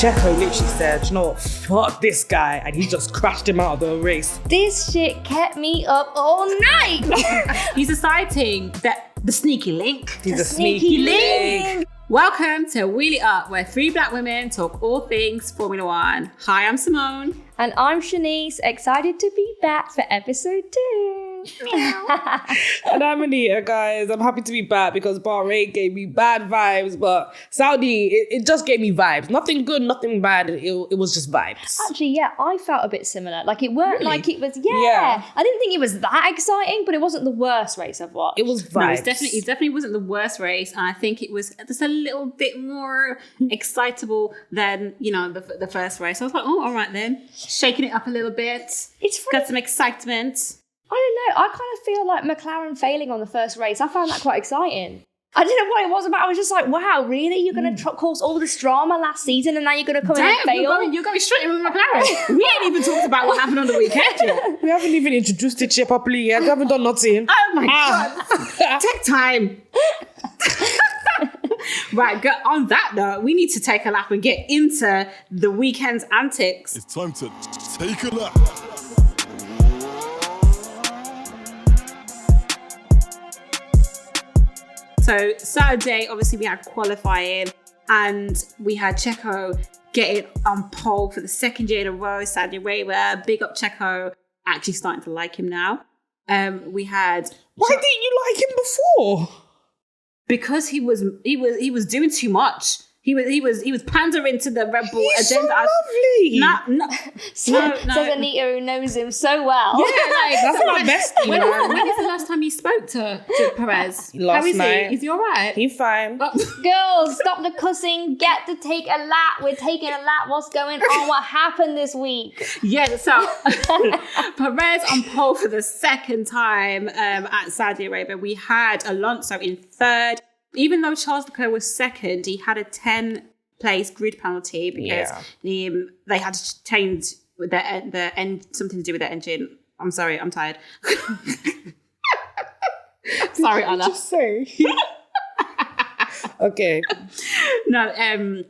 Checo literally said, you know what, fuck this guy, and he just crashed him out of the race. This shit kept me up all night. He's deciding that the sneaky link. He's a sneaky link. Welcome to Wheel It Up, where three black women talk all things Formula One. Hi, I'm Simone. And I'm Shanice, excited to be back for episode 2. And I'm Anita, guys. I'm happy to be back because Bahrain gave me bad vibes, but Saudi, it just gave me vibes. Nothing good, nothing bad. It was just vibes. Actually, yeah, I felt a bit similar. Like, it weren't Really? like it was, yeah. I didn't think it was that exciting, but it wasn't the worst race I've watched. It was vibes. No, it definitely wasn't the worst race, and I think it was just a little bit more excitable than, you know, the first race. I was like, oh, all right then, shaking it up a little bit. It's funny. Got some excitement. I don't know. I kind of feel like McLaren failing on the first race. I found that quite exciting. I didn't know what it was about. I was just like, wow, really? You're going to cause all this drama last season and now you're going to come in and fail? You're going straight in with McLaren. We ain't even talked about what happened on the weekend yet. We haven't even introduced it yet properly yet. We haven't done nothing. Oh my God. Take time. Right, on that note, we need to take a lap and get into the weekend's antics. It's time to take a lap. So Saturday, obviously we had qualifying and we had Checo getting on pole for the second year in a row. Saudi Arabia, big up Checo, actually starting to like him now. We had... Why didn't you like him before? Because he was doing too much. He was pandering to the Red Bull He's agenda. So lovely. No. Says Anita, who knows him so well. Yeah, That's my bestie, when man. is the last time you spoke to Perez? Last How is night. he? Is he all right? He's fine. Girls, stop the cussing. Get to take a lap. We're taking a lap. What's going on? What happened this week? Yeah, so Perez on pole for the second time at Saudi Arabia. We had Alonso in third. Even though Charles Leclerc was second, he had a 10-place grid penalty because they had to change something to do with the engine. I'm sorry, I'm tired. Sorry, Anna. Just say. Okay. No,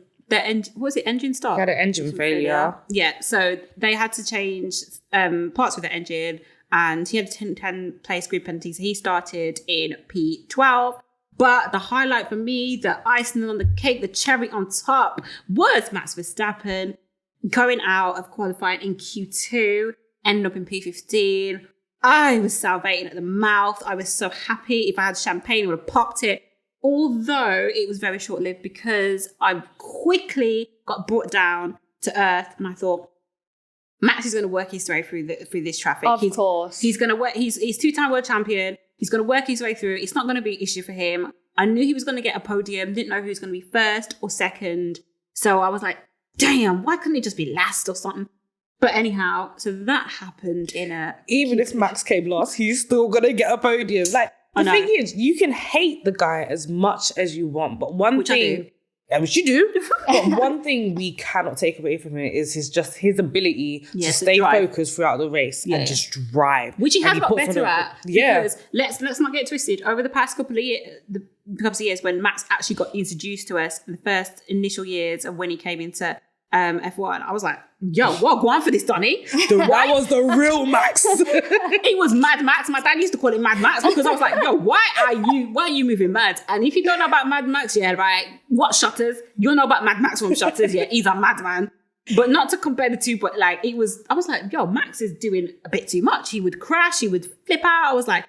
was it engine stop? He had an engine failure. Yeah, so they had to change parts with the engine, and he had a 10-place grid penalty, so he started in P12. But the highlight for me, the icing on the cake, the cherry on top, was Max Verstappen going out of qualifying in Q2, ending up in P15. I was salivating at the mouth. I was so happy. If I had champagne, I would have popped it. Although it was very short-lived because I quickly got brought down to earth, and I thought, Max is going to work his way through this traffic. Of course. He's going to work. He's two-time world champion. He's going to work his way through. It's not going to be an issue for him. I knew he was going to get a podium. Didn't know who was going to be first or second. So I was like, damn, why couldn't it just be last or something? But anyhow, so that happened in a... Even if Max came last, he's still going to get a podium. Like, the thing is, you can hate the guy as much as you want, but Which I do. Yeah, which you do. But one thing we cannot take away from him is his ability to stay focused throughout the race and just drive. Which he has got better at. Yeah. Because let's not get twisted. Over the past couple of years, when Max actually got introduced to us, in the first initial years of when he came into F1, I was like, yo, what? Go on for this, Donny. That was the real Max. He was Mad Max. My dad used to call him Mad Max because I was like, yo, why are you moving mad? And if you don't know about Mad Max, yeah, right, what Shutters? You'll know about Mad Max from Shutters, yeah, he's a madman. But not to compare the two, but like, I was like, yo, Max is doing a bit too much. He would crash, he would flip out. I was like,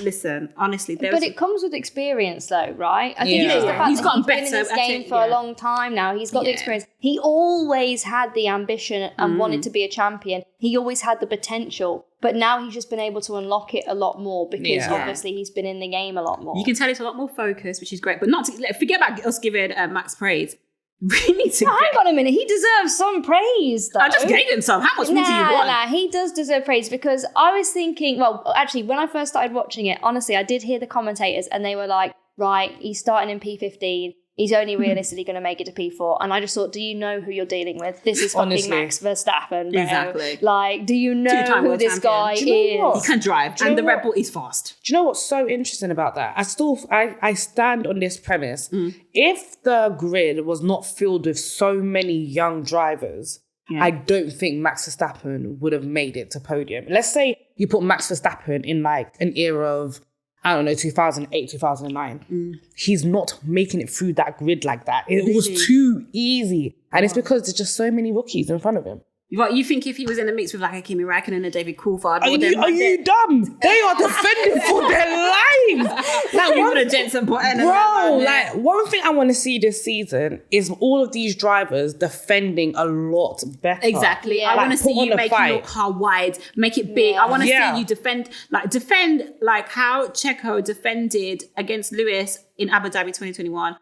listen, honestly. But it comes with experience though, right? I think it's the fact he's gotten been in this game for a long time now. He's got the experience. He always had the ambition and wanted to be a champion. He always had the potential. But now he's just been able to unlock it a lot more because obviously he's been in the game a lot more. You can tell it's a lot more focused, which is great. But not to forget about us giving Max praise. We need to hang on a minute. He deserves some praise, though. I just gave him some. How much more do you want? Nah, he does deserve praise because I was thinking, well, actually, when I first started watching it, honestly, I did hear the commentators and they were like, right, he's starting in P15. he's only realistically going to make it to P4. And I just thought, do you know who you're dealing with? This is fucking Honestly. Max Verstappen. Bro. Exactly. Like, do you know Two-time who world this guy champion. Do you know is? what? He can drive, Do you and know the Red what? Bull is fast. Do you know what's so interesting about that? I stand on this premise. If the grid was not filled with so many young drivers, I don't think Max Verstappen would have made it to podium. Let's say you put Max Verstappen in like an era of, I don't know, 2008, 2009. He's not making it through that grid like that. It was too easy. And it's because there's just so many rookies in front of him. But you think if he was in the mix with like a Kimi Räikkönen and a David Coulthard, Are you dumb? They are defending for their lives. Like, he would have Jensen Button. bro, like one thing I want to see this season is all of these drivers defending a lot better. Exactly. Yeah. I want to Like, see put you on a make fight. it look how wide, make it big. Yeah. I want to Yeah. see you defend like how Checo defended against Lewis in Abu Dhabi 2021.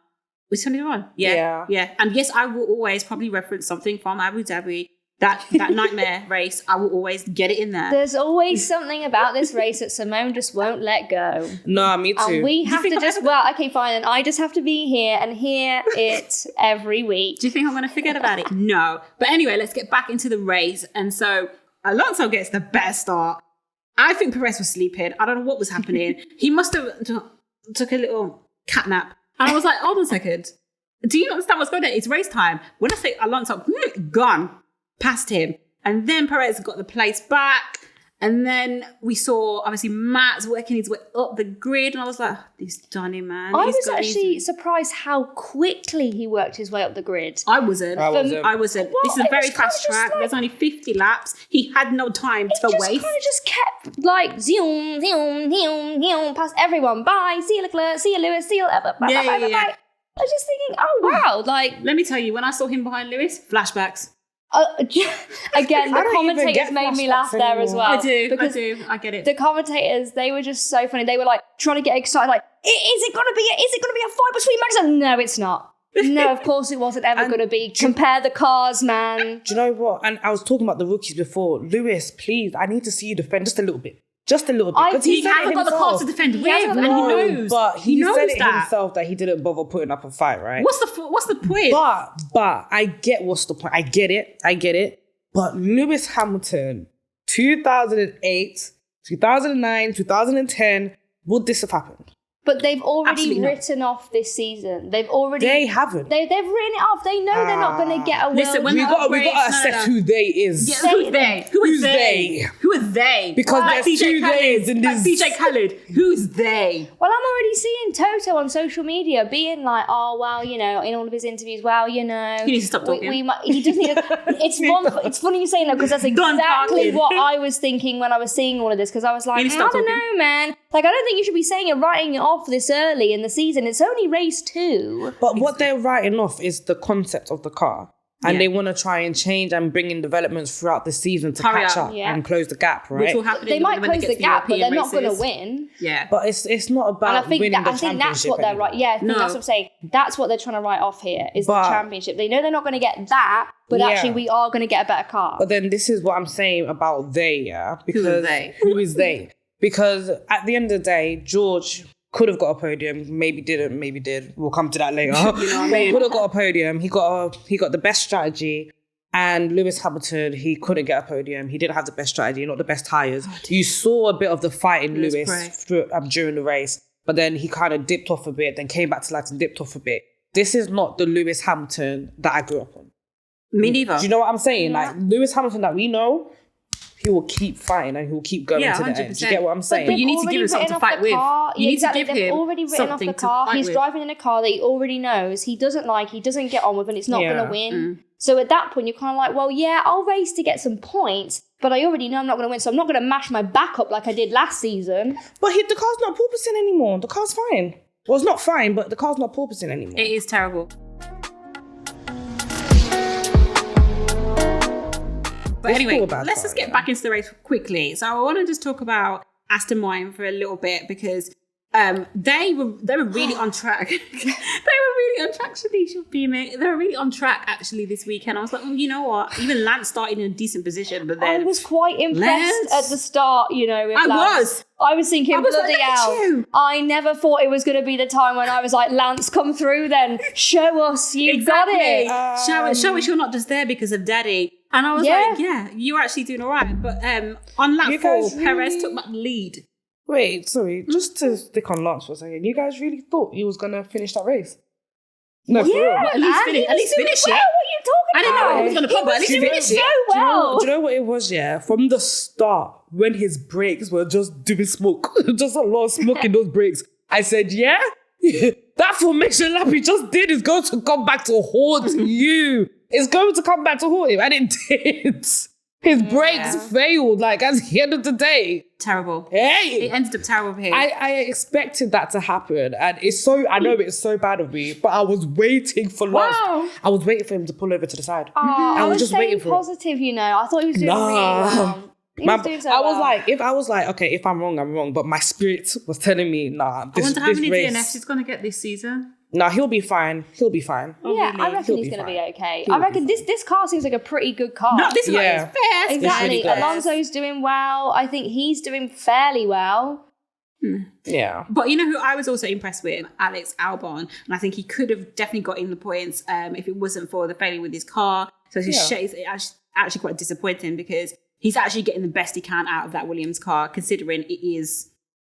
Was 2021? Yeah. And yes, I will always probably reference something from Abu Dhabi. That nightmare race, I will always get it in there. There's always something about this race that Simone just won't let go. Nah, me too. And we have think to I've just, ever- well, okay, fine. And I just have to be here and hear it every week. Do you think I'm going to forget about it? No. But anyway, let's get back into the race. And so Alonso gets the best start. I think Perez was sleeping. I don't know what was happening. He must have took a little cat nap. And I was like, hold on a second. Do you understand what's going on? It's race time. When I say Alonso, gone past him. And then Perez got the place back. And then we saw, obviously, Matt's working his way up the grid. And I was like, this Johnny, man. I he's was got actually his- surprised how quickly he worked his way up the grid. I wasn't. I wasn't. This is a it very was kinda fast just track. like- There's only 50 laps. He had no time to Just waste. kind of just kept like zoom, zoom, zoom, zoom past everyone. Bye, see you, Leclerc, see you, Lewis, see you. Bye. Yeah. I was just thinking, oh wow, like Let me tell you, when I saw him behind Lewis, flashbacks. again, I the don't even commentators get made me flashbacks laugh there as anymore. well. I do. I get it. The commentators, they were just so funny. They were like trying to get excited, like, is it gonna be a fight between Max? And no, it's not. No, of course it wasn't ever gonna be. Compare the cars, man. Do you know what? And I was talking about the rookies before. Lewis, please, I need to see you defend just a little bit. Just a little bit. 'Cause He said hasn't it got the himself. car to defend with, hasn't and got he the knows. But he knows said it that. himself that he didn't bother putting up a fight, right? What's the point? But I get what's the point. I get it. But Lewis Hamilton, 2008, 2009, 2010, would this have happened? But they've already Absolutely not. written off this season. They've already They haven't. They've written it off. They know they're not going to get a world. Listen, when we the got upgrades- to assess who they is. Yeah, who's they? Who is Who's they? they? Who is they? Because Like there's DJ two Khaled. days in Like this. DJ Khaled. Who's they? Well, I'm already seeing Toto on social media being like, "Oh, well, you know," in all of his interviews. Well, you know, He needs to stop talking. We might, he just need. It's funny you saying that because that's Done exactly talking. what I was thinking when I was seeing all of this. Because I was like, needs I to stop don't talking. know, man. Like, I don't think you should be saying it, writing it off this early in the season. It's only race 2. But what they're writing off is the concept of the car. And Yeah. they want to try and change and bring in developments throughout the season to Hurry catch up. up Yeah. and close the gap, Which right? will happen They might when they close get the to gap, but they're European not going to races. win. Yeah. But it's not about And I think winning the that's championship what they're anymore. right. Yeah, I think No. that's what I'm saying. That's what they're trying to write off here is But- the championship. They know they're not going to get that, but Yeah. actually we are going to get a better car. But then this is what I'm saying about they, yeah? Because they? who is they? Because at the end of the day, George could have got a podium, maybe didn't, maybe did. We'll come to that later. You know what I mean? Could have got a podium. He got the best strategy. And Lewis Hamilton, he couldn't get a podium. He didn't have the best strategy, not the best tyres. You saw a bit of the fight in Let's Lewis during the race, but then he kind of dipped off a bit, then came back to life and dipped off a bit. This is not the Lewis Hamilton that I grew up on. Me neither. Do you know what I'm saying? Yeah. Like, Lewis Hamilton that we know, he will keep fighting and he will keep going Yeah, to the end. 100%. Do you get what I'm saying? But you need to Already give him something written to off fight the with. car. You need Exactly, to give they've him already written off something the to car. fight He's with. driving in a car that he already knows he doesn't like, he doesn't get on with, and it's not Yeah. going to win. So at that point, you're kind of like, well, yeah, I'll race to get some points, but I already know I'm not going to win, so I'm not going to mash my back up like I did last season. But the car's not porpoising anymore. The car's fine. Well, it's not fine, but the car's not porpoising anymore. It is terrible. But It's anyway, still a bad let's car, just get yeah. back into the race quickly. So I want to just talk about Aston Martin for a little bit because They were really on track. They were really on track, Shanisha Beaming. They were really on track actually this weekend. I was like, well, you know what? Even Lance started in a decent position, but then I was quite impressed at the start, with Lance. I was thinking, bloody hell. I never thought it was going to be the time when I was like, Lance, come through then. Show us you got it. Show us you're not just there because of Daddy. And I was like, yeah, you're actually doing all right. But on lap 4, Perez took back the lead. Wait, sorry, just to stick on Lance for a second. You guys really thought he was going to finish that race? No, for real. At least finish it. What are you talking about? I didn't know he was going to pop, but at least finish it. So well. Do you know what it was, yeah? From the start, when his brakes were just doing smoke, just a lot of smoke in those brakes, I said, yeah? That formation lap he just did is going to come back to haunt you. It's going to come back to haunt him. And it did. His brakes failed, like, at the end of the day. Terrible. Hey! It ended up terrible for him. I expected that to happen. And I know it's so bad of me, but I was waiting for Lance. I was waiting for him to pull over to the side. I was just waiting for positive, I thought he was doing really well. I was like, okay, if I'm wrong, I'm wrong. But my spirit was telling me, nah, I wonder how many DNFs he's going to get this season. Nah, he'll be fine. He'll be fine. Yeah, I reckon he's going to be okay. I reckon this car seems like a pretty good car. No, this one is fast. Exactly. Really Alonso's doing well. I think he's doing fairly well. Yeah. But you know who I was also impressed with? Alex Albon. And I think he could have definitely got in the points if it wasn't for the failure with his car. So it's actually quite disappointing because he's actually getting the best he can out of that Williams car, considering it is...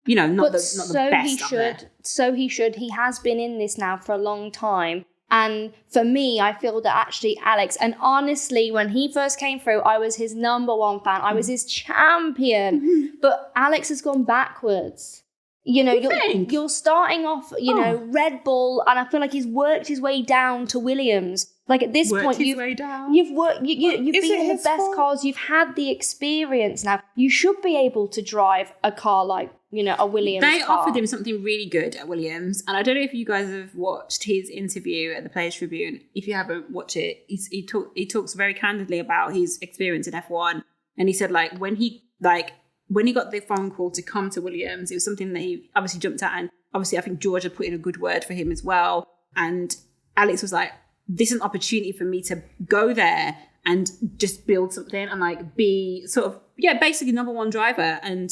not the best. So he should. He has been in this now for a long time. And for me, I feel that actually Alex, and honestly, when he first came through, I was his number one fan. I was his champion. But Alex has gone backwards. You're starting off, Red Bull, and I feel like he's worked his way down to Williams. Like at this point, you've been in the best cars. You've had the experience now. You should be able to drive a car like, a Williams car. They offered him something really good at Williams. And I don't know if you guys have watched his interview at the Players Tribune. If you haven't watched it, he talks very candidly about his experience in F1. And he said, like, when he got the phone call to come to Williams, it was something that he obviously jumped at. And obviously, I think George had put in a good word for him as well. And Alex was like, this is an opportunity for me to go there and just build something and like be sort of, basically number one driver and,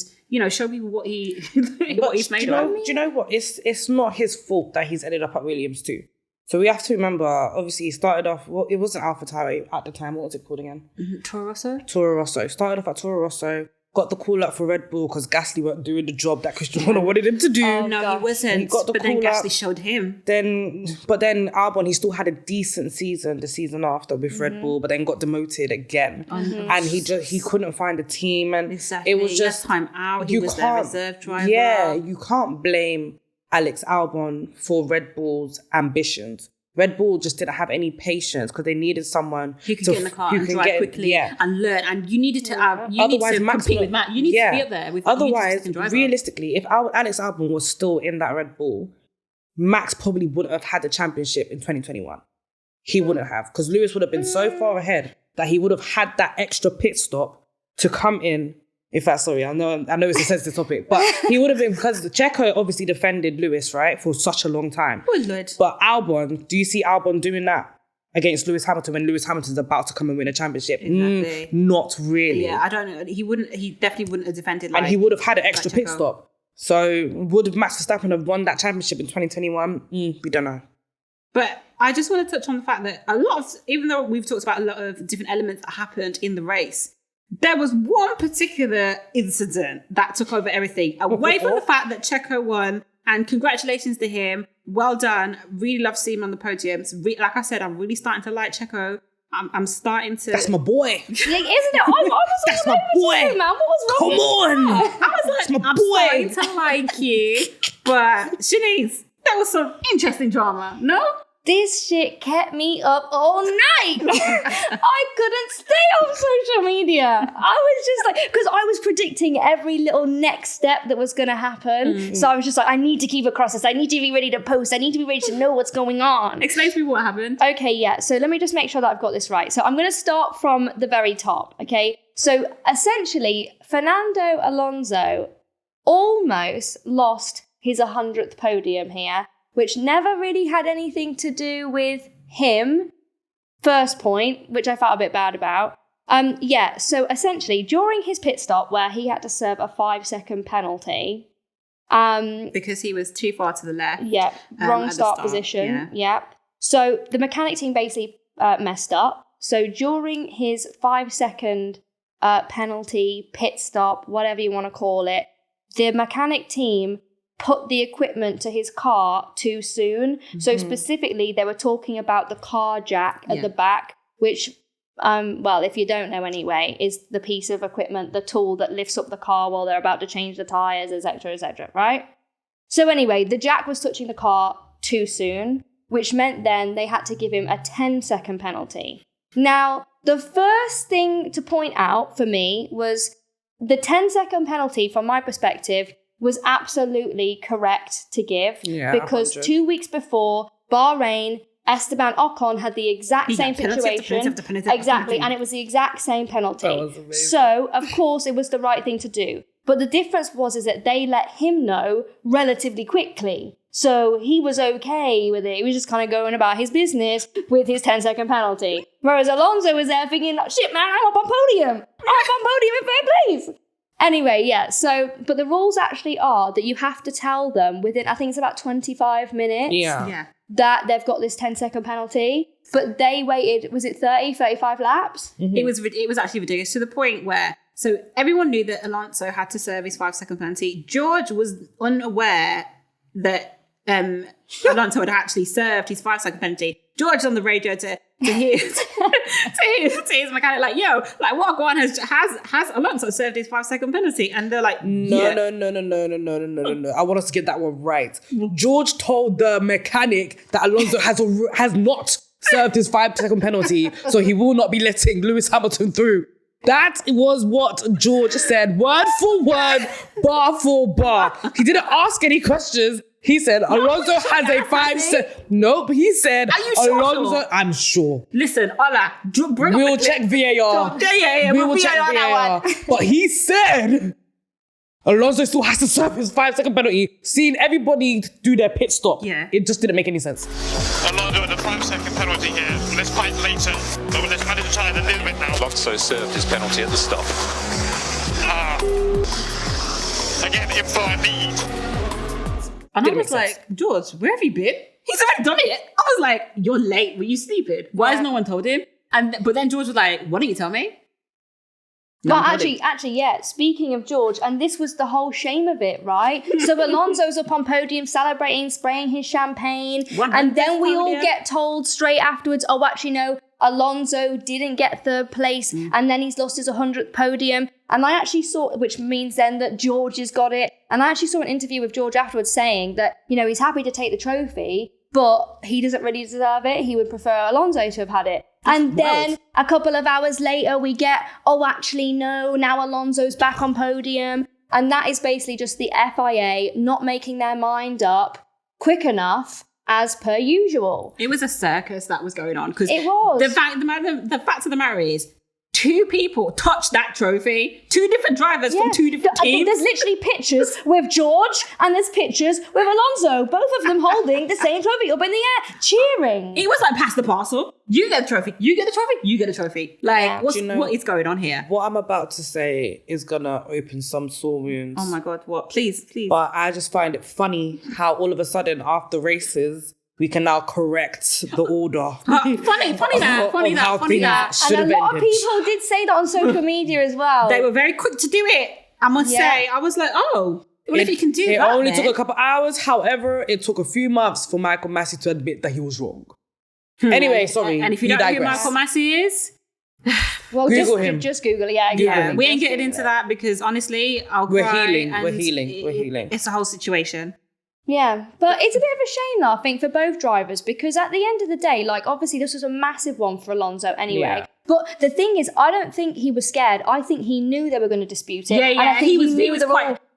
show people what he's made of. Do you know what? It's not his fault that he's ended up at Williams too. So we have to remember, obviously he started off, it wasn't AlphaTauri at the time. What was it called again? Toro Rosso. Started off at Toro Rosso. Got the call up for Red Bull because Gasly weren't doing the job that Christian Horner wanted him to do. Oh, no, he wasn't. He got the but call then Gasly up. showed him. But then Albon, he still had a decent season the season after with Red Bull, but then got demoted again. And he couldn't find a team. And exactly. It was just time out. He was their reserve driver. Yeah, you can't blame Alex Albon for Red Bull's ambitions. Red Bull just didn't have any patience because they needed someone who could get in the car and drive quickly and learn. And you needed to compete with Matt. You need to be up there with. Otherwise, realistically, if Alex Albon was still in that Red Bull, Max probably wouldn't have had the championship in 2021. He wouldn't have, because Lewis would have been so far ahead that he would have had that extra pit stop to come in. In fact, sorry, I know it's a sensitive topic, but he would have been, because Checo obviously defended Lewis, right, for such a long time. But Albon, do you see Albon doing that against Lewis Hamilton when Lewis Hamilton's about to come and win a championship? Exactly. Not really. Yeah, I don't know. He definitely wouldn't have defended and he would have had an extra pit stop. So would Max Verstappen have won that championship in 2021? We don't know. But I just want to touch on the fact that even though we've talked about a lot of different elements that happened in the race, there was one particular incident that took over everything. Away from the fact that Checo won, and congratulations to him. Well done. Really love seeing him on the podiums. Like I said, I'm really starting to like Checo. I'm starting to... That's my boy. Yeah, isn't it? I was That's my boy. You, man. What was wrong? Come on. I was like, I'm starting to like you. But Shanice, that was some interesting drama, no? This shit kept me up all night. I couldn't stay off social media. I was just like, because I was predicting every little next step that was going to happen. So I was just like, I need to keep across this. I need to be ready to post. I need to be ready to know what's going on. Explain to me what happened. Okay, yeah. So let me just make sure that I've got this right. So I'm going to start from the very top, okay? So essentially, Fernando Alonso almost lost his 100th podium here, which never really had anything to do with him. First point, which I felt a bit bad about. So essentially, during his pit stop, where he had to serve a 5-second penalty, because he was too far to the left. Yeah, wrong start position. Yeah. So the mechanic team basically messed up. So during his 5-second penalty, pit stop, whatever you want to call it, the mechanic team put the equipment to his car too soon. So specifically, they were talking about the car jack at the back, which, if you don't know anyway, is the piece of equipment, the tool that lifts up the car while they're about to change the tyres, etc., right? So anyway, the jack was touching the car too soon, which meant then they had to give him a 10-second penalty. Now, the first thing to point out for me was the 10-second penalty, from my perspective, was absolutely correct to give, because 2 weeks before Bahrain, Esteban Ocon had the exact same situation. Exactly, and it was the exact same penalty. So, of course, it was the right thing to do. But the difference is that they let him know relatively quickly. So he was okay with it. He was just kind of going about his business with his 10-second penalty. Whereas Alonso was there thinking, shit, man, I'm up on podium. I'm up on podium in third place. Anyway, but the rules actually are that you have to tell them within, I think it's about 25 minutes. Yeah. That they've got this 10-second penalty. But they waited, was it 30, 35 laps? It was actually ridiculous, to the point where, so everyone knew that Alonso had to serve his 5-second penalty. George was unaware that Alonso had actually served his 5-second penalty. George on the radio to his mechanic, like, yo, like, what one has Alonso served his 5-second penalty? And they're like, no. I want us to get that one right. George told the mechanic that Alonso has not served his 5-second penalty, so he will not be letting Lewis Hamilton through. That was what George said, word for word, bar for bar. He didn't ask any questions. He said Alonso has a 5-second. Nope, he said Are you sure? Alonso. I'm sure. Listen, Ola, we'll check VAR. We will check VAR. But he said Alonso still has to serve his 5-second penalty. Seeing everybody do their pit stop, it just didn't make any sense. Alonso with a 5-second penalty here. Let's fight later, but let's manage to try it a little bit now. Alonso served his penalty at the stop. Again, info I need. And I was like, George, where have you been? He's already done it. I was like, you're late. Were you sleeping? Why has no one told him? But then George was like, why don't you tell me? But actually, speaking of George, and this was the whole shame of it, right? So Alonso's up on podium celebrating, spraying his champagne, and then we all get told straight afterwards, oh, actually, no, Alonso didn't get third place, and then he's lost his 100th podium. And I actually saw, which means then that George has got it. And I actually saw an interview with George afterwards saying that, he's happy to take the trophy, but he doesn't really deserve it. He would prefer Alonso to have had it. And then a couple of hours later, we get, oh, actually, no, now Alonso's back on podium. And that is basically just the FIA not making their mind up quick enough, as per usual. It was a circus that was going on. It was. The fact of the matter is, 2 people touched that trophy. 2 different drivers from 2 different teams. There's literally pictures with George and there's pictures with Alonso. Both of them holding the same trophy up in the air, cheering. It was like, pass the parcel. You get the trophy. You get the trophy. You get the trophy. Like, what is going on here? What I'm about to say is gonna open some sore wounds. Oh my God, what? Please. But I just find it funny how all of a sudden after races, we can now correct the order. Funny that. And a lot of people did say that on social media as well. They were very quick to do it. I must say, I was like, oh, well, if you can do that. It only took a couple hours. However, it took a few months for Michael Massey to admit that he was wrong. Anyway, sorry. And if you don't know who Michael Massey is, well, Google him. Just Google it. Yeah. We ain't getting into that because honestly, We're healing. It's a whole situation. Yeah, but it's a bit of a shame though, I think, for both drivers, because at the end of the day, like, obviously this was a massive one for Alonso anyway. Yeah. But the thing is, I don't think he was scared. I think he knew they were going to dispute it. Yeah. And I think he was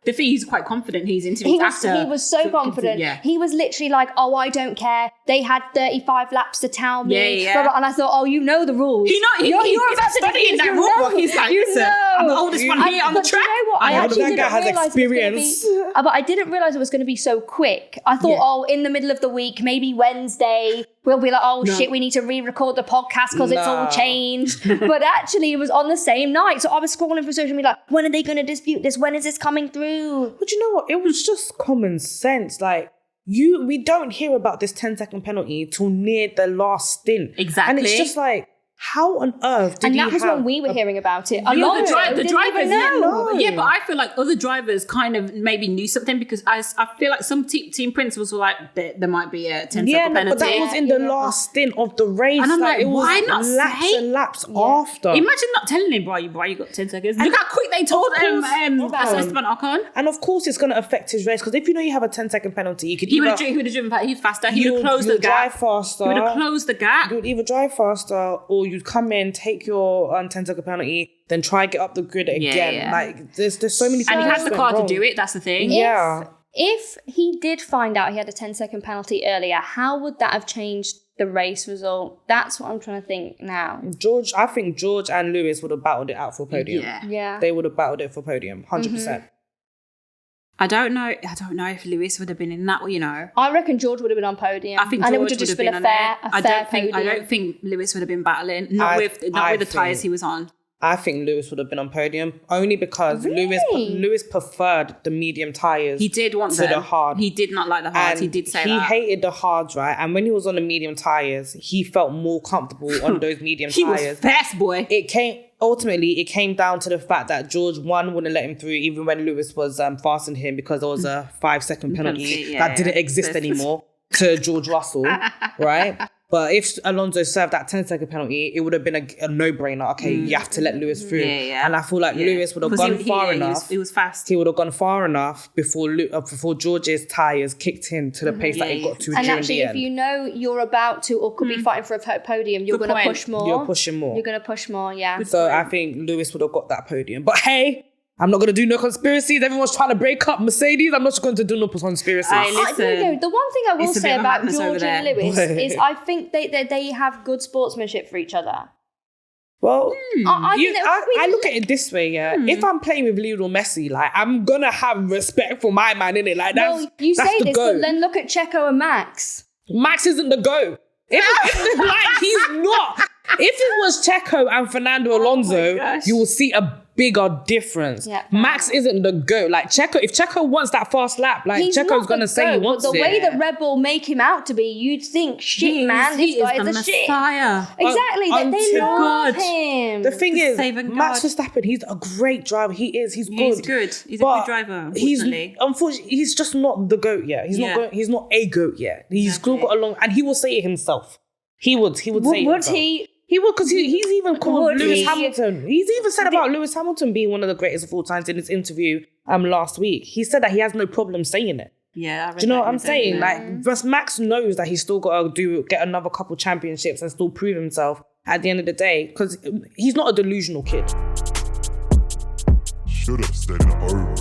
the thing, he's quite confident. He's interviewed after. He was so confident. Yeah. He was literally like, "Oh, I don't care. They had 35 laps to tell me." Yeah. Blah, blah. And I thought, "Oh, you know the rules. He's about studying that rule book. He's like, listen, I'm the oldest one here on the track. You know what? I actually didn't has realise experience. but I didn't realise it was going to be so quick. I thought, in the middle of the week, maybe Wednesday, we'll be like, "Oh shit, we need to re-record the podcast because it's all changed." But actually, it was on the same night. So I was scrolling through social media like, when are they going to dispute this? When is this coming through? But you know what? It was just common sense. Like, we don't hear about this 10-second penalty till near the last stint. Exactly. And it's just like, how on earth did And he that was have when we were hearing about it. The Alonso drivers, didn't even know. Yeah, but I feel like other drivers kind of maybe knew something because I feel like some team principals were like, there might be a 10-second penalty. but that was in the last stint of the race. And I'm like, it was why not laps say? and laps after? Imagine not telling him, why you got 10 seconds. Look how quick they told him Esteban Ocon. And of course, it's going to affect his race because if you know you have a 10-second penalty, you could He would have driven faster. He would have closed the gap. Drive faster. He would have closed the gap. You would either drive faster or you'd come in, take your 10-second penalty, then try get up the grid again. Yeah. Like there's so many. And he things has the went car wrong. to do it. That's the thing. Yeah. If he did find out he had a 10-second penalty earlier, how would that have changed the race result? That's what I'm trying to think now. I think George and Lewis would have battled it out for podium. Yeah. They would have battled it for podium, 100%. I don't know if Lewis would have been in that, you know. I reckon George would have been on podium. I think and George it would have just been a fair podium. I don't think Lewis would have been battling. Not with the tyres he was on. I think Lewis would have been on podium only because Lewis preferred the medium tyres. He did want to the hard. He did not like the hards. And he did say he that. hated the hards, right? And when he was on the medium tyres, he felt more comfortable on those medium He tyres. was fast, boy. It came down to the fact that George wouldn't let him through even when Lewis was fastened him because there was a 5-second penalty that didn't exist anymore to George Russell, right? But if Alonso served that 10-second penalty, it would have been a no-brainer. Okay, you have to let Lewis through. And I feel like Lewis would have gone far enough. He was fast. He would have gone far enough before George's tyres kicked in to the pace that it got to And during actually, the if end. you know you're about to or could be fighting for a podium, you're going to push more. You're pushing more. You're going to push more, yeah. So I think Lewis would have got that podium. But hey, I'm not going to do no conspiracies. Everyone's trying to break up Mercedes. I'm not just going to do no conspiracies. No, the one thing I will say about George and Lewis there. is I think they have good sportsmanship for each other. Well, I look at it this way, yeah. If I'm playing with Lionel Messi, like I'm gonna have respect for my man, innit? Like that's you that's say the this, GOAT. but then look at Checo and Max. Max isn't the GOAT. He's not. If it was Checo and Fernando Alonso, you will see a bigger difference. Yeah. Max isn't the GOAT. Like if Checo wants that fast lap, like He's Checo's not gonna the say he GOAT, wants but the it. way that Red Bull make him out to be, you'd think, shit, man, this guy is a shit. Messiah. Exactly, they love him. The thing is, saving Max God. Verstappen, he's a great driver. He is. He's good. He's good. He's a But good driver, unfortunately. He's just not the GOAT yet. He's not a GOAT yet. He's still got a long, and he will say it himself. He would say it himself. He would, because he's even called Lewis Hamilton. He's even said about Lewis Hamilton being one of the greatest of all times in his interview last week. He said that he has no problem saying it. Yeah, do you know what I'm saying? Like, Max knows that he's still got to get another couple championships and still prove himself at the end of the day, because he's not a delusional kid. Should have stayed at home.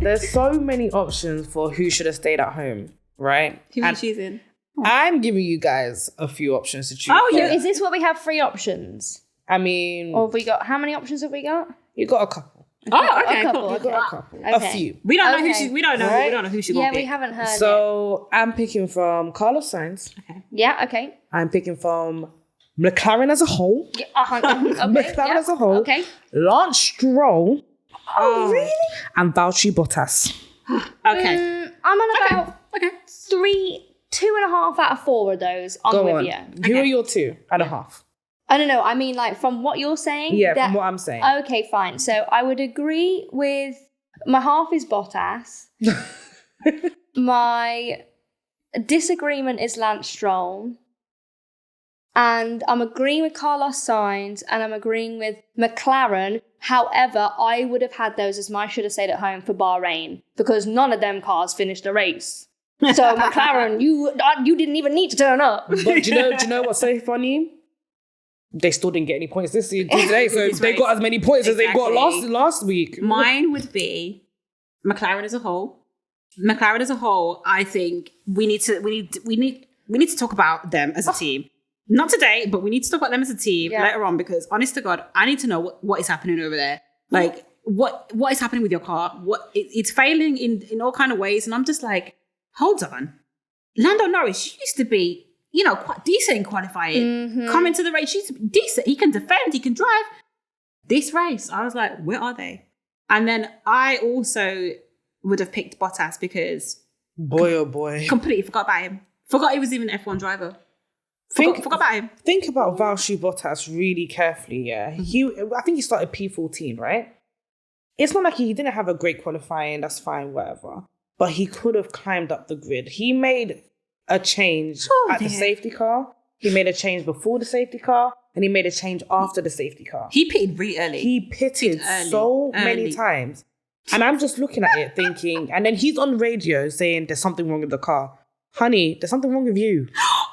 There's so many options for who should have stayed at home, right? Who are you choosing? I'm giving you guys a few options to choose from. Is this what we have? 3 options? I mean... Or have we got... How many options have we got? You got a couple. Oh, okay, a couple, cool. You got a couple. Okay. A few. We don't know who Okay. she. We don't know. Right? We don't know who she gonna Yeah, pick. we haven't heard it. So I'm picking from Carlos Sainz. Yeah, okay. I'm picking from McLaren as a whole. Okay, McLaren as a whole. Okay. Lance Stroll. Oh, really? And Valtteri Bottas. Okay. I'm on about Okay. 2.5 out of 4 of those. I'm Go with on. you. Who are your 2.5? I don't know. I mean, like, from what you're saying. Yeah, from what I'm saying. Okay, fine. So I would agree with my half is Bottas. My disagreement is Lance Stroll. And I'm agreeing with Carlos Sainz and I'm agreeing with McLaren. However, I would have had those as my should have stayed at home for Bahrain because none of them cars finished the race. So McLaren, you didn't even need to turn up. But do you know what's so funny? They still didn't get any points today, so they got as many points as they got last week. Mine would be McLaren as a whole, I think we need to talk about them as a team. Not today, but we need to talk about them as a team later on, because honest to God, I need to know what is happening over there. Like, what is happening with your car? It's failing in all kind of ways. And I'm just like, hold on. Lando Norris used to be, quite decent in qualifying. Coming to the race, used to be decent. He can defend, he can drive. This race, I was like, where are they? And then I also would have picked Bottas because... Boy, oh boy. Completely forgot about him. Forgot he was even an F1 driver. Forgot about him. Think about Valtteri Bottas really carefully, yeah. I think he started P14, right? It's not like he didn't have a great qualifying, that's fine, whatever. But he could have climbed up the grid. He made a change at the safety car. He made a change before the safety car. And he made a change after the safety car. He pitted really early. He pitted so many times. And I'm just looking at it thinking, and then he's on radio saying there's something wrong with the car. Honey, there's something wrong with you.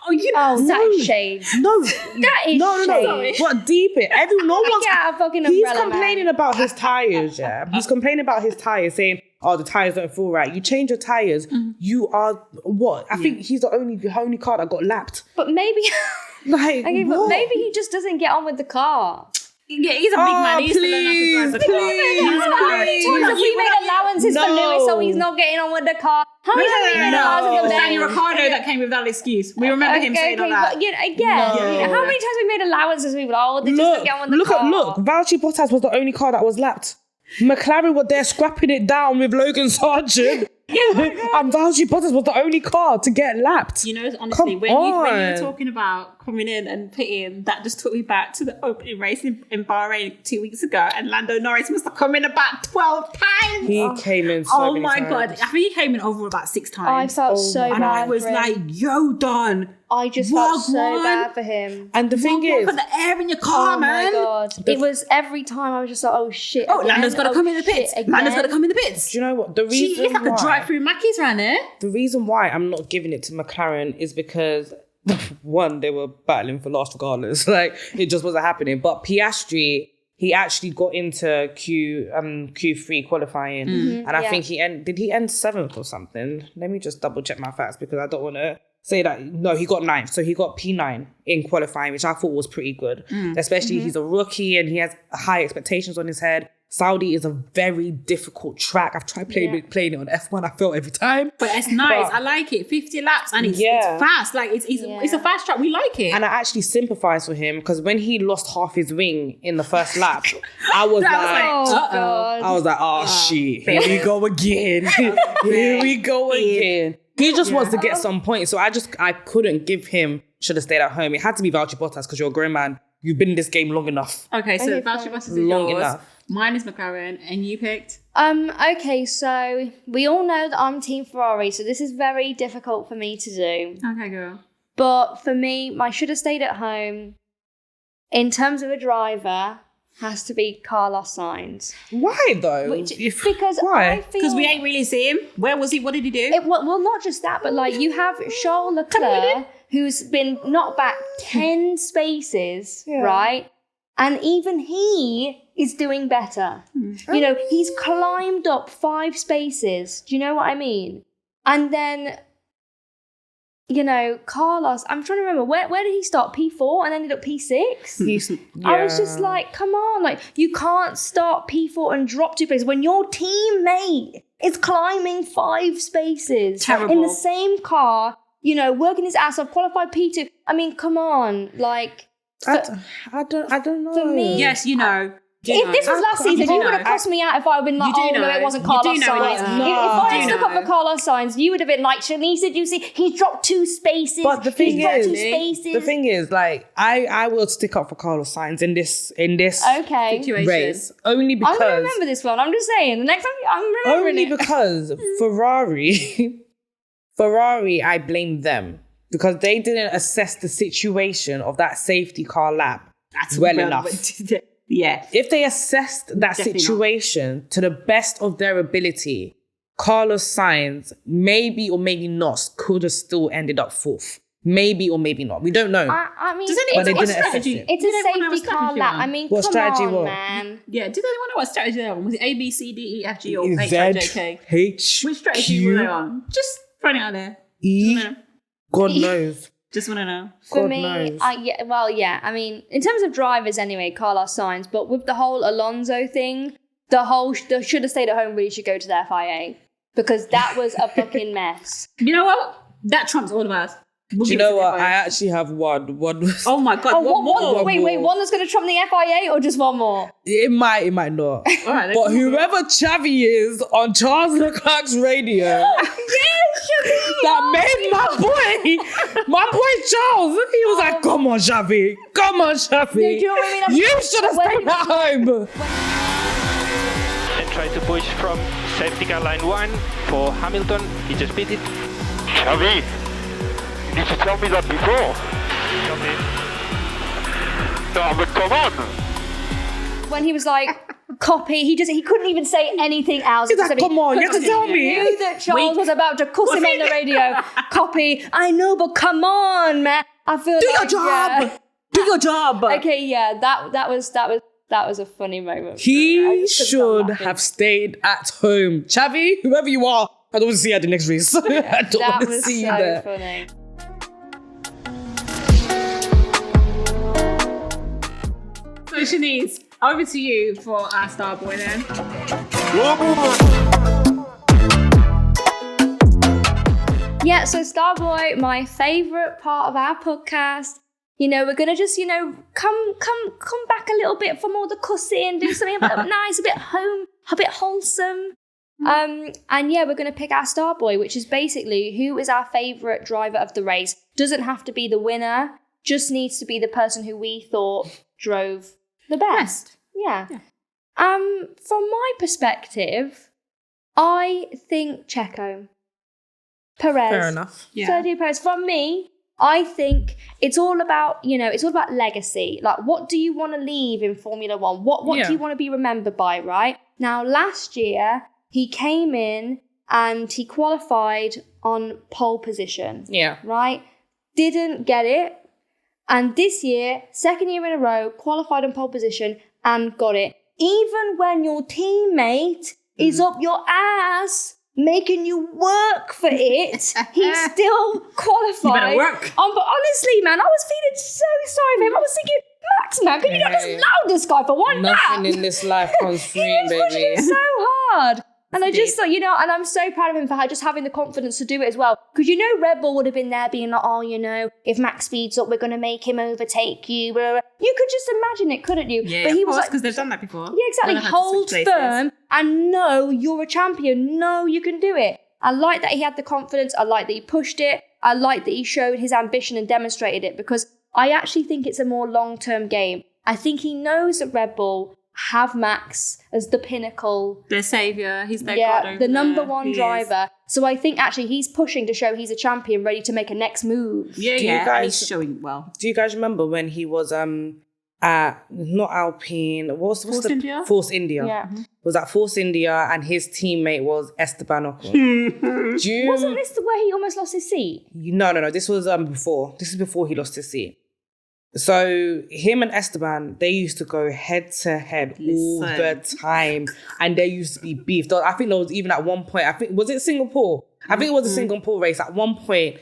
That is shade. No. That is No. What deep it? No one's... Get a fucking He's umbrella, complaining about his tyres, yeah. He's complaining about his tyres, saying, the tyres don't feel right. You change your tyres, you are what? I think he's the only car that got lapped. But maybe... Like, okay, what? but maybe he just doesn't get on with the car. Yeah, he's a big man. He used to learn how to drive the car. How many times have we made allowances for Lewis so he's not getting on with the car? How many times have we made allowances for Danny Ricciardo that came with that excuse. We remember him saying all that. But, how many times have we made allowances? We were like, they just don't get on with the car. Look, Valtteri Bottas was the only car that was lapped. McLaren were there scrapping it down with Logan Sargent. And Valtteri Bottas was the only car to get lapped. Honestly, when you were talking about coming in and pitting, that just took me back to the opening race in Bahrain 2 weeks ago, and Lando Norris must have come in about 12 times. He came in so many times. God. I think he came in over about 6 times. I felt so bad. And I was like, yo, Don. I just felt so bad for him. And the thing is... Put the air in your car, man. Oh, my God. It was every time I was just like, oh, shit. Lando's got to come in the pits. Lando's got to come in the pits. Do you know what? The reason it's like a drive-through Mackey's around there. The reason why I'm not giving it to McLaren is because, one, they were battling for last regardless. Like, it just wasn't happening. But Piastri... He actually got into Q3 qualifying, and I think did he end 7th or something? Let me just double check my facts because I don't want to say that. No, he got 9th, so he got P9 in qualifying, which I thought was pretty good. Especially he's a rookie and he has high expectations on his head. Saudi is a very difficult track. I've tried playing it on F1. I fail every time. But it's nice. I like it. 50 laps and it's fast. Like it's a fast track. We like it. And I actually sympathise with him because when he lost half his wing in the first lap, I was like, oh shit, here we go again. Here we go again. He just wants to get some points. So I couldn't give him should have stayed at home. It had to be Valtteri Bottas because you're a grown man. You've been in this game long enough. Okay, so Valtteri Bottas is long yours. enough. Mine is McLaren, and you picked? Okay, so we all know that I'm Team Ferrari, so this is very difficult for me to do. Okay, girl. But for me, I should have stayed at home. In terms of a driver, has to be Carlos Sainz. Why though? Because why? I feel... Because we ain't really see him. Where was he? What did he do? Well, not just that, but like you have Charles Leclerc, who's been knocked back 10 spaces, right? And even he is doing better. He's climbed up 5 spaces. Do you know what I mean? And then, Carlos, I'm trying to remember, where did he start? P4 and ended up P6? I was just like, come on. Like, you can't start P4 and drop 2 places when your teammate is climbing 5 spaces. Terrible. In the same car, working his ass off, qualified P2. I mean, come on. Like... I don't know. For me, yes, If this was last season, you would have cussed me out if I had been like, no, it wasn't Carlos Sainz. If I had stuck up for Carlos Sainz, you would have been like, Shanice, did you see? He's dropped 2 spaces. But the thing is, like, I will stick up for Carlos Sainz in this situation. race. Only because... I'm going to remember this one. I'm just saying. The next time, I'm remembering it. Only because Ferrari, I blame them. Because they didn't assess the situation of that safety car lap well enough. Yeah. If they assessed that situation to the best of their ability, Carlos Sainz maybe or maybe not could have still ended up 4th. Maybe or maybe not. We don't know. I mean, Does anyone But they know what didn't assess strategy? it. it's Did a anyone know what safety car strategy lap. was? I mean, What come strategy on, was? man. Yeah, did anyone know what strategy they were on? Was it A, B, C, D, E, F, G, or H, Z, I, J, K? H, Which strategy Q, were they on? Just throwing it out there. E. No. God knows. Just want to know. For God me, knows. yeah. I mean, in terms of drivers anyway, Carlos Sainz, but with the whole Alonso thing, the should have stayed at home really should go to the FIA because that was a fucking mess. You know what? That trumps all of us. We'll Do you give it know to what? the I FIA. actually have one. One was, Oh my God, Oh, what more? wait, one that's going to trump the FIA or just one more? it might not. All right, But whoever Chavi is on Charles Leclerc's radio that made my boy Charles, he was like, come on, Chavi. Come on, Chavi. Do you know what I mean? You should have stayed at home. And try to push from safety car line 1 for Hamilton. He just beat it. Xavi, you need to tell me that before. No, but come on. When he was like, copy, he couldn't even say anything else. He's like, come on, you have to tell He me. knew that Charles was about to cuss him on the radio. Copy, I know, but come on, man. I feel Do like, your job. yeah. Do your job. Okay, yeah, that was a funny moment. I He just couldn't stop should laughing. have stayed at home. Chavi, whoever you are, I don't want to see you at the next race. I don't That want to was see you so there. funny. So Shanice, over to you for our star boy then. Yeah, so Starboy, my favourite part of our podcast. You know, we're gonna just, come back a little bit from all the cussing, do something a bit nice, a bit wholesome. And yeah, we're gonna pick our Starboy, which is basically who is our favourite driver of the race. Doesn't have to be the winner, just needs to be the person who we thought drove the best. Yeah. From my perspective, I think Checo. Perez. Fair enough. Yeah. Sergio Perez. From me, I think it's all about, it's all about legacy. Like, what do you want to leave in Formula One? What do you want to be remembered by, right? Now, last year, he came in and he qualified on pole position. Yeah. Right? Didn't get it. And this year, second year in a row, qualified on pole position and got it. Even when your teammate is up your ass making you work for it, he still qualified. You better work. But honestly, man, I was feeling so sorry for him. I was thinking, Max, man, can you not just allow this guy for one lap? Nothing in this life comes free, He was baby. pushing so hard. And I just thought, and I'm so proud of him for just having the confidence to do it as well. Because Red Bull would have been there being like, if Max speeds up, we're going to make him overtake you. Blah, blah. You could just imagine it, couldn't you? Yeah, but he of was course, like, because they've done that before. yeah, exactly. When they've had to Hold switch places. firm and know you're a champion. Know you can do it. I like that he had the confidence. I like that he pushed it. I like that he showed his ambition and demonstrated it because I actually think it's a more long-term game. I think he knows that Red Bull have Max as the pinnacle. Their saviour, he's their god over the number there. one He is. driver. So I think actually he's pushing to show he's a champion ready to make a next move. Yeah, Do you yeah, and guys- he's showing well. Do you guys remember when he was at not Alpine? What's Force the India? Force India? Yeah. Was at Force India and his teammate was Esteban Ocon. Do you, Wasn't this the way he almost lost his seat? No. This was before. This is before he lost his seat. So him and Esteban, they used to go head to head all the time, and there used to be beef. I think there was even at one point. Was it Singapore? I think it was a Singapore race. At one point,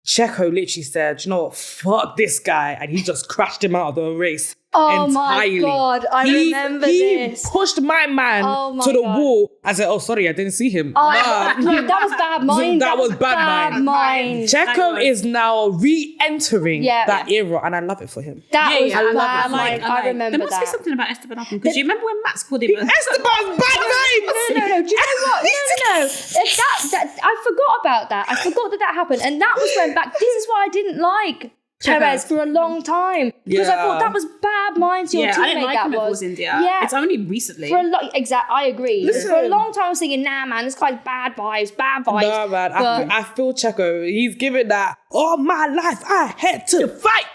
Checo literally said, "You know what? Fuck this guy," and he just crashed him out of the race. Oh entirely. my God, I remember this. He pushed my man Oh my to the God. wall. I said, "Oh, sorry, I didn't see him." Oh, Nah. no, that was bad mind. That was bad mind. Checo is now re-entering Yeah. that era, and I love it for him. That was I love bad it. mind. I remember There must be that. something about Esteban Ocon because you remember when Max called him Esteban's bad vibes. No. Do you know what? No. That I forgot about that. I forgot that happened, and that was when back. This is why I didn't like Perez for a long time because I thought that was bad mind to your Yeah, teammate. I didn't like that him at was Force India. Yeah. It's only recently. For a lot, I agree. Listen. For a long time, I was thinking, nah, man, this guy's bad vibes. No, man, I feel Checo. He's giving that. All my life, I had to fight.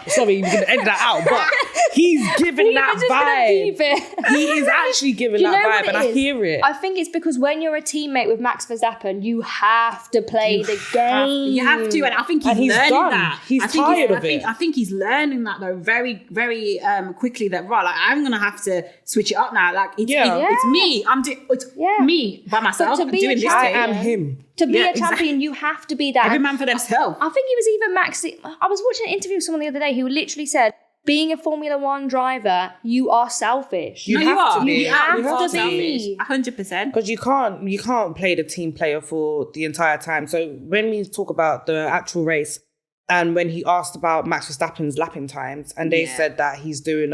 Sorry, you can edit that out, but he's giving that vibe. He is actually giving that vibe, and I hear it. I think it's because when you're a teammate with Max Verstappen, you have to play the game. You have to, and I think he's learning done. that. He's tired of it. I think he's learning that though very, very quickly. That right, like I'm gonna have to switch it up now. Like it's me. It's me by myself. But to be doing this. I am him. To be a champion, you have to be that. Every man for themselves. I think it was even Max. I was watching an interview with someone the other day who literally said, being a Formula One driver, you are selfish. You have to be. You have to be. 100%. Because you can't play the team player for the entire time. So when we talk about the actual race, and when he asked about Max Verstappen's lapping times, and they said that he's doing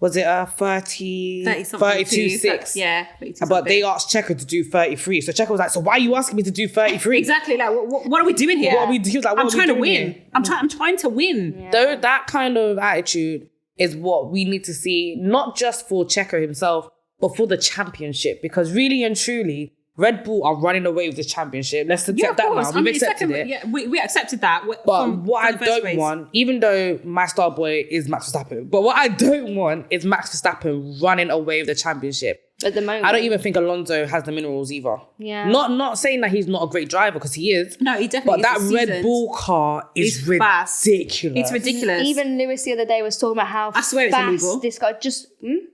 was it a 32.6? Yeah. But they asked Checo to do 33. So Checo was like, so why are you asking me to do 33? Exactly. Like, what are we doing here? What are we doing? Like, I'm trying to win. I'm trying to win. Yeah. Though that kind of attitude is what we need to see, not just for Checo himself, but for the championship. Because really and truly, Red Bull are running away with the championship. Let's accept that now. We've accepted it. Yeah, we accepted that. But what I don't want, even though my star boy is Max Verstappen, but what I don't want is Max Verstappen running away with the championship. At the moment. I don't even think Alonso has the minerals either. Yeah. Not saying that he's not a great driver, because he is. No, he definitely But is. that Red Bull car is ridiculous. It's ridiculous. Even Lewis the other day was talking about how I swear it's illegal. this guy just... Lewis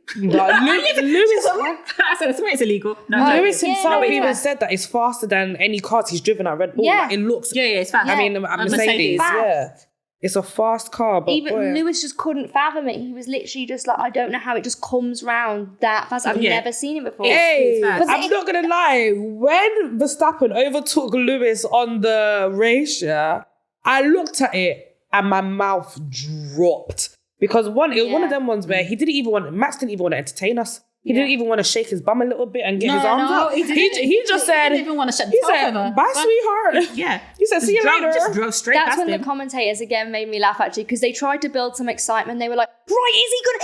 I said, I swear it's illegal. Lewis himself even said that it's faster than any cars he's driven at Red Bull. Yeah. Like, it looks... Yeah, it's fast. I mean, a Mercedes. Yeah. It's a fast car, but even Lewis just couldn't fathom it. He was literally just like, I don't know how it just comes round that fast. I've never seen it before. Hey, I'm not going to lie. When Verstappen overtook Lewis on the race, I looked at it and my mouth dropped. Because it was one of them ones where Max didn't even want to entertain us. He didn't even want to shake his bum a little bit and get his arms out. He just said, he didn't even want to shut the said, bye, sweetheart. Yeah. He said, see you later. Just drove straight That's past when him. the commentators again made me laugh, actually, because they tried to build some excitement. They were like, right, is it gonna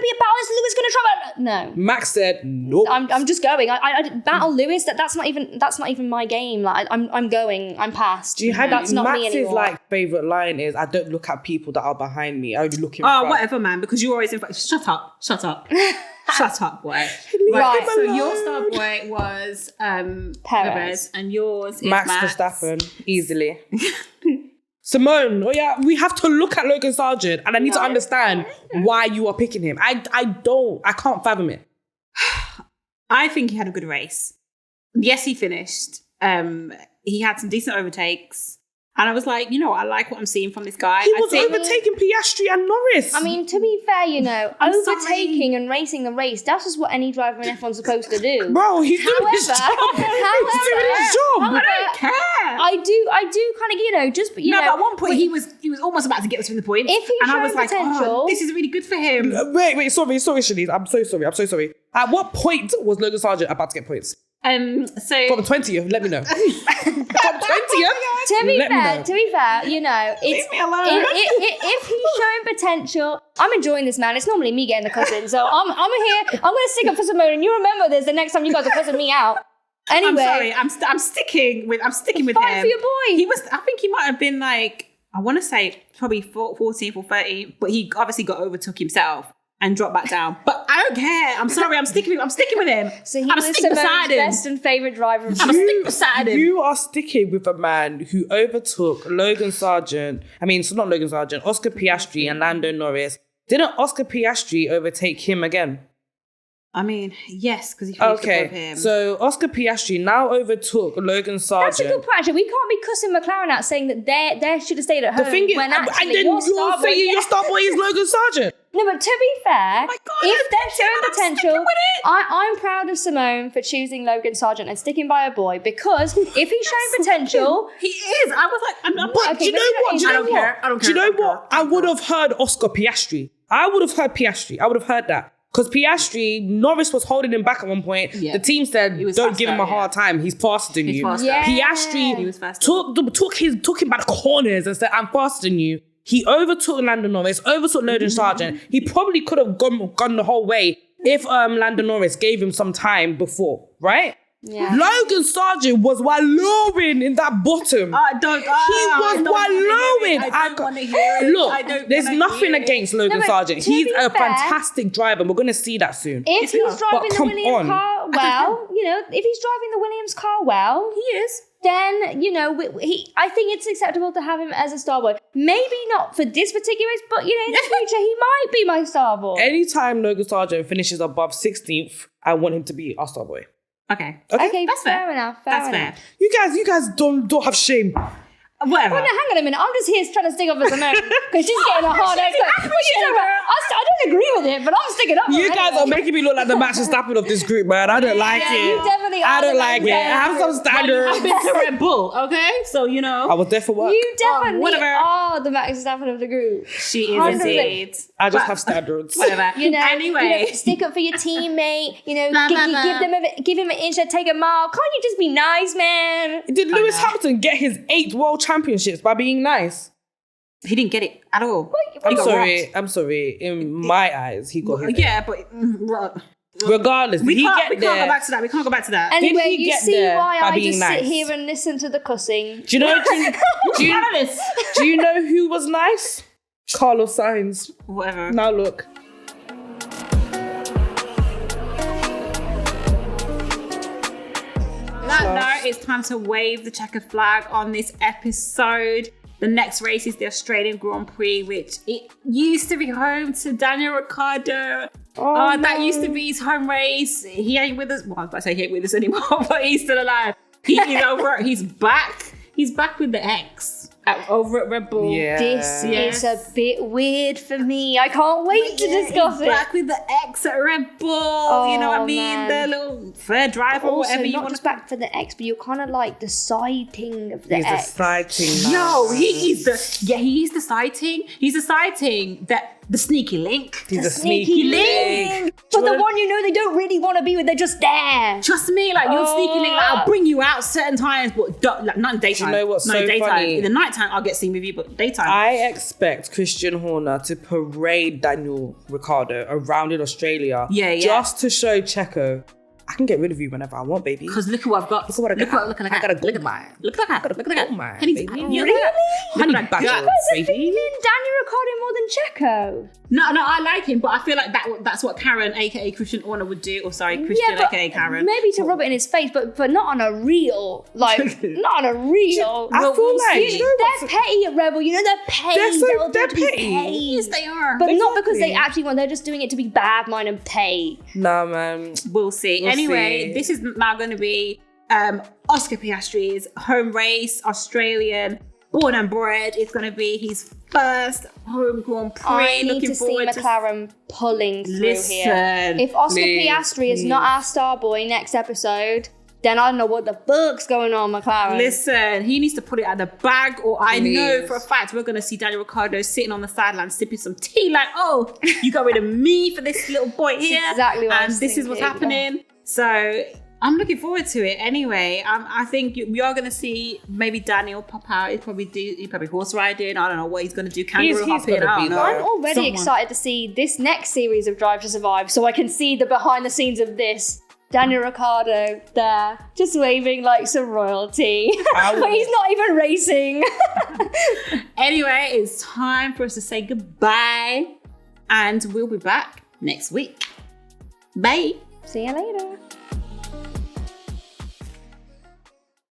be a battle? Is Lewis gonna try? No. Max said, nope. I'm just going. I battle Lewis. That's not even my game. Like I'm going. I'm past. That's not me anymore. Max's favorite line is, I don't look at people that are behind me. I only look in front. Oh, whatever, man, because you're always in front. Shut up. Shut up, boy. Right, so your star boy was Perez, and yours is Max Verstappen, easily. Simone, we have to look at Logan Sargent, and I need to understand why you are picking him. I can't fathom it. I think he had a good race. Yes, he finished. He had some decent overtakes. And I was like, I like what I'm seeing from this guy. He was overtaking Piastri and Norris. I mean, to be fair, overtaking and racing the race, that's just what any driver in F1's supposed to do. Bro, he's doing his job. He's doing his job. I don't care. I do kind of, just, but at one point he was almost about to get us from the point. If he's showing potential, this is really good for him. Wait, sorry, Shanice. I'm so sorry. At what point was Logan Sargent about to get points? So from the 20th, let me know. From 20th, to be fair, leave me alone. If he's showing potential, I'm enjoying this, man. It's normally me getting the cussing, so I'm here. I'm going to stick up for Simone, and you remember this the next time you guys are cussing me out. Anyway, I'm sorry. I'm sticking with him. Fight for your boy. I think he might have been like, I want to say probably 14th or 13th, but he obviously got overtook himself and dropped back down. But I don't care. I'm sorry. I'm sticking with him. So he was Simone's best and favourite driver. I'm sticking beside him. You are sticking with a man who overtook Logan Sargent. I mean, so not Logan Sargent, Oscar Piastri and Lando Norris. Didn't Oscar Piastri overtake him again? I mean, yes, because he finished above him. So Oscar Piastri now overtook Logan Sargent. That's a good point, actually. We can't be cussing McLaren out saying that they should have stayed at home. The thing is, when actually and then you're saying your star boy is Logan Sargent. No, but to be fair, God, if they're showing potential, I'm proud of Simone for choosing Logan Sargent and sticking by her boy, because if he's showing potential, he is. I was like, but do you know what? I don't care. Do you know what? I would have heard Oscar Piastri. I would have heard that. Because Piastri, Norris was holding him back at one point. Yeah. The team said, don't give him a hard time. He's faster than you. Yeah. Piastri took him by the corners and said, I'm faster than you. He overtook Lando Norris, overtook Logan Sargent. He probably could have gone the whole way if Lando Norris gave him some time before, right? Yeah. Logan Sargent was wallowing in that bottom. He was livid. I don't want to hear it. Look, I don't there's wanna nothing hear it. against Logan No, but Sargent. to He's be a fair- fantastic driver, and we're going to see that soon. If he's driving the come Williams on. car well, if he's driving the Williams car well, He is. then, I think it's acceptable to have him as a star boy. Maybe not for this particular race, but, in the future, he might be my star boy. Anytime Logan Sargent finishes above 16th, I want him to be our star boy. Okay. Okay, That's fair fair. enough. That's enough. fair. You guys don't have shame. Whatever. Well, no, hang on a minute. I'm just here trying to stick up for America because she's getting a hard accent. I don't agree with it, but I'm sticking up for You her guys anyway. are making me look like the Max Verstappen of this group, man. I don't like Yeah, it. you definitely I are don't the like Max it. Verstappen. Have some standards. I've been to Red Bull, okay? So, I was there for work. You definitely whatever. are the Max Verstappen of the group. She is 100%. indeed. I just But- have standards. Whatever. Anyway, stick up for your teammate. Blah, blah, blah. Give him an inch and take a mile. Can't you just be nice, man? Did Lewis Hamilton get his 8th world championships by being nice? He didn't get it at all. I'm He got sorry. rocked. I'm sorry. In my eyes, he got his. Yeah, but Regardless, did he we get there? can't go back to that. We can't go back to that. Anyway, he you get see there why by I being just nice? sit here and listen to the cussing. Do you know? Do you know who was nice? Carlos Sainz. Whatever. Now look. That note, it's time to wave the checkered flag on this episode. The next race is the Australian Grand Prix, which it used to be home to Daniel Ricciardo. That used to be his home race. He ain't with us. Well, I was about to say he ain't with us anymore, but he's still alive. He is over. He's back. He's back with the X over at Red Bull. Yeah. This is a bit weird for me. I can't wait to discuss He's it. back with the X at Red Bull. You know what I mean? man. The little third driver, or Also, whatever you not want just to. back for the X, but you're kind of like the sighting of the He's X. exciting. Yo, he is the sighting. He's the sighting that the sneaky link. He's a Sneaky link. But the one they don't really want to be with, they're just there. Trust me, like you're sneaky link. Like, I'll bring you out certain times, but not in daytime. Do you know what's no, so daytime. funny? In the nighttime, I'll get seen with you, but daytime. I expect Christian Horner to parade Daniel Ricciardo around in Australia. Yeah. Just to show Checo, I can get rid of you whenever I want, baby. Because look at what I've got. Look at what I got. Look at I got a gold mine. Look at that. Look at that. gold mine, Honey, baby. you Really? Honey Look at badger, that. You guys are baby. feeling Daniel Ricciardo more than Checo. No, I like him, but I feel like that's what Karen, aka Christian Horner, would do. Or sorry, Christian, but aka Karen. maybe to rub it in his face, but not on a real, not on a real. I feel like they're petty at Rebel. They're petty. They're to be petty. Yes, they are. But not because they Exactly. actually want. They're just doing it to be bad mind and pay. Nah, man. We'll see. We'll Anyway, see. this is now going to be Oscar Piastri's home race, Australian, born and bred. It's going to be his first home Grand Prix. I need Looking to see forward McLaren pulling through Listen, here. If Oscar please, Piastri is not our star boy next episode, then I don't know what the fuck's going on, McLaren. Listen, he needs to put it at the bag, or I know Please. for a fact we're going to see Daniel Ricciardo sitting on the sideline sipping some tea like, oh, you got rid of me for this little boy here. exactly what I And was this is what's thinking. happening. So I'm looking forward to it anyway. I think we are going to see maybe Daniel pop out. He'll probably horse riding. I don't know what he's going to do. Kangaroo He's hopping. gonna I be don't know. there. I'm already Someone. excited to see this next series of Drive to Survive so I can see the behind the scenes of this. Daniel Ricciardo there, just waving like some royalty. But he's not even racing. Anyway, it's time for us to say goodbye. And we'll be back next week. Bye. See you later.